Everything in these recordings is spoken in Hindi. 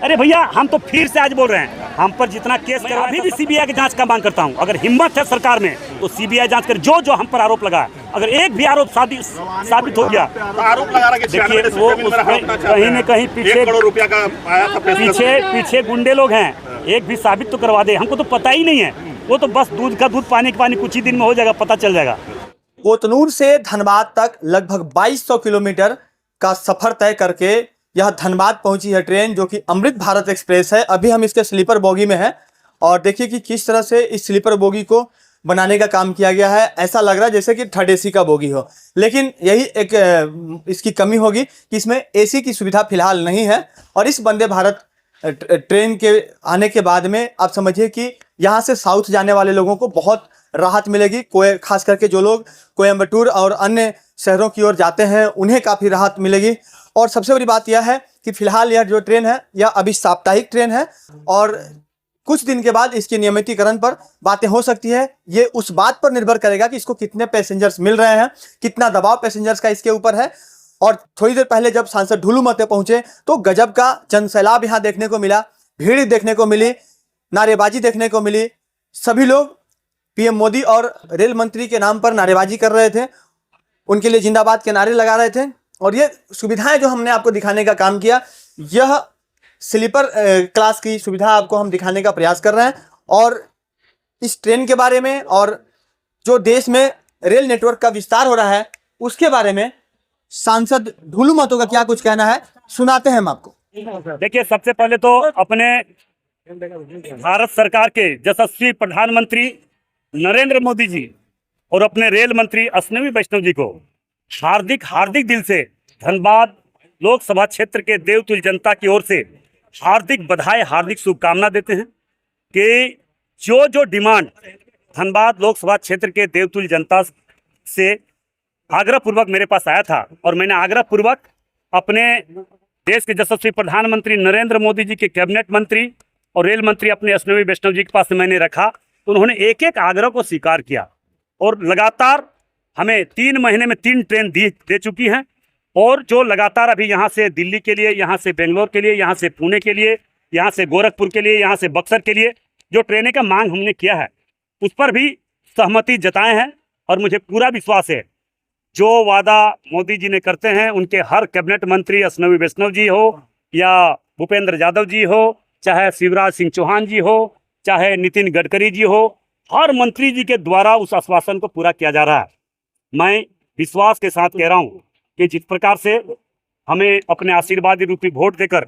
अरे भैया, हम तो फिर से आज बोल रहे हैं, हम पर जितना केस कर अभी भी सीबीआई की जांच का मांग करता हूं। अगर हिम्मत है सरकार में तो सीबीआई जांच करे। जो जो हम पर आरोप लगा, अगर एक भी आरोप साबित हो गया, आरोप लगा रहा है कि देखिए वो कहीं न कहीं पीछे करोड़ रुपया का आया था, पीछे गुंडे लोग हैं। एक भी साबित तो करवा दे, हमको तो पता ही नहीं है। वो तो बस दूध का दूध पानी का पानी, कुछ ही दिन में हो जाएगा, पता चल जाएगा। कोतनूर से धनबाद तक लगभग 2200 किलोमीटर का सफर तय करके यह धनबाद पहुंची है ट्रेन, जो कि अमृत भारत एक्सप्रेस है। अभी हम इसके स्लीपर बोगी में हैं और देखिए कि किस तरह से इस स्लीपर बोगी को बनाने का काम किया गया है। ऐसा लग रहा है जैसे कि थर्ड एसी का बोगी हो, लेकिन यही एक इसकी कमी होगी कि इसमें एसी की सुविधा फिलहाल नहीं है। और इस वंदे भारत ट्रेन के आने के बाद में आप समझिए कि यहाँ से साउथ जाने वाले लोगों को बहुत राहत मिलेगी। खास करके जो लोग कोयम्बटूर और अन्य शहरों की ओर जाते हैं उन्हें काफ़ी राहत मिलेगी। और सबसे बड़ी बात यह है कि फिलहाल यह जो ट्रेन है यह अभी साप्ताहिक ट्रेन है और कुछ दिन के बाद इसके नियमितीकरण पर बातें हो सकती है। ये उस बात पर निर्भर करेगा कि इसको कितने पैसेंजर्स मिल रहे हैं, कितना दबाव पैसेंजर्स का इसके ऊपर है। और थोड़ी देर पहले जब सांसद ढुलू महतो पहुंचे तो गजब का जनसैलाब यहाँ देखने को मिला, भीड़ देखने को मिली, नारेबाजी देखने को मिली। सभी लोग पीएम मोदी और रेल मंत्री के नाम पर नारेबाजी कर रहे थे, उनके लिए जिंदाबाद के नारे लगा रहे थे। और ये सुविधाएं जो हमने आपको दिखाने का काम किया, यह स्लीपर क्लास की सुविधा आपको हम दिखाने का प्रयास कर रहे हैं। और इस ट्रेन के बारे में और जो देश में रेल नेटवर्क का विस्तार हो रहा है उसके बारे में सांसद ढुलू महतो का क्या कुछ कहना है, सुनाते हैं हम आपको। देखिए, सबसे पहले तो अपने भारत सरकार के यशस्वी प्रधानमंत्री नरेंद्र मोदी जी और अपने रेल मंत्री अश्विनी वैष्णव जी को हार्दिक दिल से धनबाद लोकसभा क्षेत्र के देवतुल्य जनता की ओर से हार्दिक बधाई, हार्दिक शुभकामना देते हैं कि जो डिमांड धनबाद लोकसभा क्षेत्र के देवतुल्य जनता से आग्रह पूर्वक मेरे पास आया था और मैंने आग्रह पूर्वक अपने देश के यशस्वी प्रधानमंत्री नरेंद्र मोदी जी के कैबिनेट मंत्री और रेल मंत्री अपने अश्विनी वैष्णव जी के पास मैंने रखा, तो उन्होंने एक एक आग्रह को स्वीकार किया और लगातार हमें 3 महीने में 3 ट्रेन दे चुकी हैं। और जो लगातार अभी यहाँ से दिल्ली के लिए, यहाँ से बेंगलोर के लिए, यहाँ से पुणे के लिए, यहाँ से गोरखपुर के लिए, यहाँ से बक्सर के लिए जो ट्रेनें का मांग हमने किया है उस पर भी सहमति जताए हैं। और मुझे पूरा विश्वास है जो वादा मोदी जी ने करते हैं, उनके हर कैबिनेट मंत्री अश्विनी वैष्णव जी हो या भूपेंद्र यादव जी हो, चाहे शिवराज सिंह चौहान जी हो, चाहे नितिन गडकरी जी हो, हर मंत्री जी के द्वारा उस आश्वासन को पूरा किया जा रहा है। मैं विश्वास के साथ कह रहा हूं कि जिस प्रकार से हमें अपने आशीर्वाद रूपी वोट देकर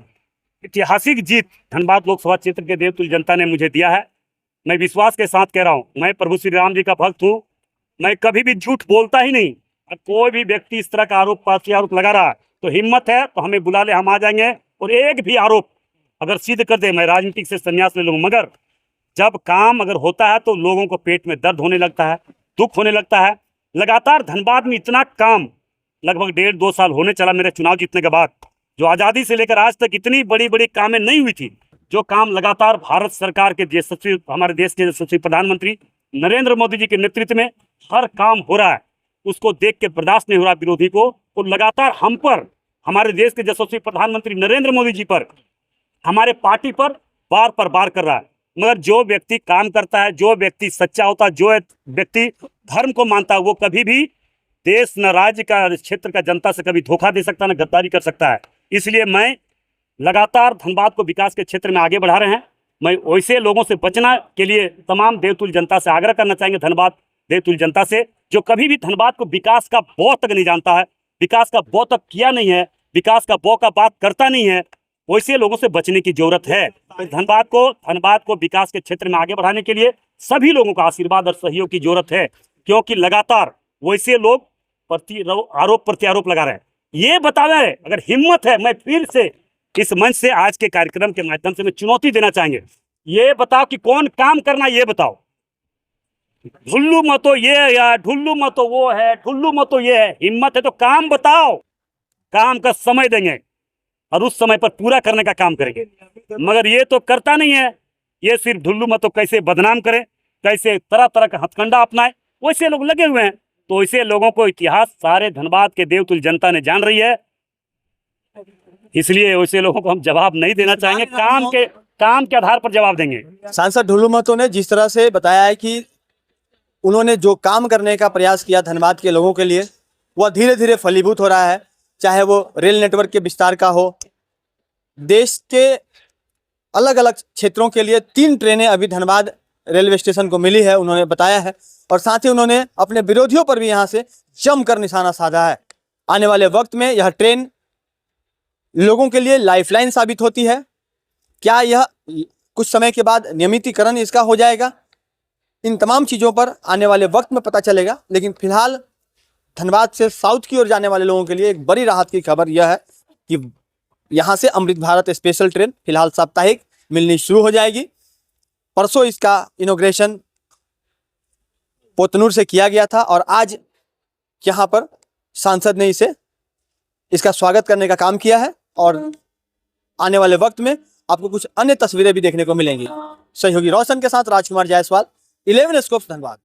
ऐतिहासिक जीत धनबाद लोकसभा क्षेत्र के देवतुल्य जनता ने मुझे दिया है, मैं विश्वास के साथ कह रहा हूं, मैं प्रभु श्री राम जी का भक्त हूं। मैं कभी भी झूठ बोलता ही नहीं। कोई भी व्यक्ति इस तरह का आरोप लगा रहा है तो हिम्मत है तो हमें बुला ले, हम आ जाएंगे। और एक भी आरोप अगर सिद्ध कर दे, मैं राजनीतिक से संन्यास ले लूँगा। मगर जब काम अगर होता है तो लोगों को पेट में दर्द होने लगता है, दुख होने लगता है। लगातार धनबाद में इतना काम लगभग 1.5-2 साल होने चला मेरे चुनाव जीतने के बाद, जो आज़ादी से लेकर आज तक इतनी बड़ी बड़ी कामें नहीं हुई थी, जो काम लगातार भारत सरकार के यशस्वी, हमारे देश के यशस्वी प्रधानमंत्री नरेंद्र मोदी जी के नेतृत्व में हर काम हो रहा है, उसको देख के बर्दाश्त नहीं हो रहा विरोधी को। और लगातार हम पर, हमारे देश के यशस्वी प्रधानमंत्री नरेंद्र मोदी जी पर, हमारे पार्टी पर बार कर रहा है। मगर जो व्यक्ति काम करता है, जो व्यक्ति सच्चा होता है, जो व्यक्ति धर्म को मानता है, वो कभी भी देश न राज्य का, क्षेत्र का जनता से कभी धोखा दे सकता, न गद्दारी कर सकता है। इसलिए मैं लगातार धनबाद को विकास के क्षेत्र में आगे बढ़ा रहे हैं। मैं वैसे लोगों से बचना के लिए तमाम देवतुल्य जनता से आग्रह करना चाहेंगे, धनबाद देवतुल्य जनता से, जो कभी भी धनबाद को विकास का बौ तक नहीं जानता है, विकास का बौ तक किया नहीं है, विकास का बौ का बात करता नहीं है, वैसे लोगों से बचने की जरूरत है। तो धनबाद को विकास के क्षेत्र में आगे बढ़ाने के लिए सभी लोगों का आशीर्वाद और सहयोग की जरूरत है, क्योंकि लगातार वैसे लोग आरोप प्रत्यारोप लगा रहे हैं। ये बतावे, अगर हिम्मत है, मैं फिर से इस मंच से आज के कार्यक्रम के माध्यम से मैं चुनौती देना चाहेंगे, ये बताओ कि कौन काम करना, ये बताओ। ढुल्लू महतो ये है या ढुल्लू महतो वो है, ढुल्लू महतो ये है। हिम्मत है तो काम बताओ, काम का समय देंगे और उस समय पर पूरा करने का काम करेंगे। मगर ये तो करता नहीं है, ये सिर्फ ढुल्लू महतो कैसे बदनाम करे, कैसे तरह तरह का हथकंडा अपनाए, वैसे लोग लगे हुए हैं। तो ऐसे लोगों को इतिहास सारे धनबाद के देवतुल्य जनता ने जान रही है। इसलिए वैसे लोगों को हम जवाब नहीं देना चाहेंगे, काम के आधार पर जवाब देंगे। सांसद ढुल्लू महतो ने जिस तरह से बताया है कि उन्होंने जो काम करने का प्रयास किया धनबाद के लोगों के लिए, वह धीरे धीरे फलीभूत हो रहा है। चाहे वो रेल नेटवर्क के विस्तार का हो, देश के अलग अलग क्षेत्रों के लिए 3 ट्रेनें अभी धनबाद रेलवे स्टेशन को मिली है, उन्होंने बताया है। और साथ ही उन्होंने अपने विरोधियों पर भी यहाँ से जमकर निशाना साधा है। आने वाले वक्त में यह ट्रेन लोगों के लिए लाइफलाइन साबित होती है। क्या यह कुछ समय के बाद नियमितीकरण इसका हो जाएगा, इन तमाम चीज़ों पर आने वाले वक्त में पता चलेगा। लेकिन फिलहाल धनबाद से साउथ की ओर जाने वाले लोगों के लिए एक बड़ी राहत की खबर यह है कि यहाँ से अमृत भारत स्पेशल ट्रेन फिलहाल साप्ताहिक मिलनी शुरू हो जाएगी। परसों इसका इनॉग्रेशन पोतनूर से किया गया था और आज यहाँ पर सांसद ने इसका स्वागत करने का काम किया है। और आने वाले वक्त में आपको कुछ अन्य तस्वीरें भी देखने को मिलेंगी। सहयोगी रोशन के साथ राजकुमार जायसवाल, 11 स्कोप धनबाद।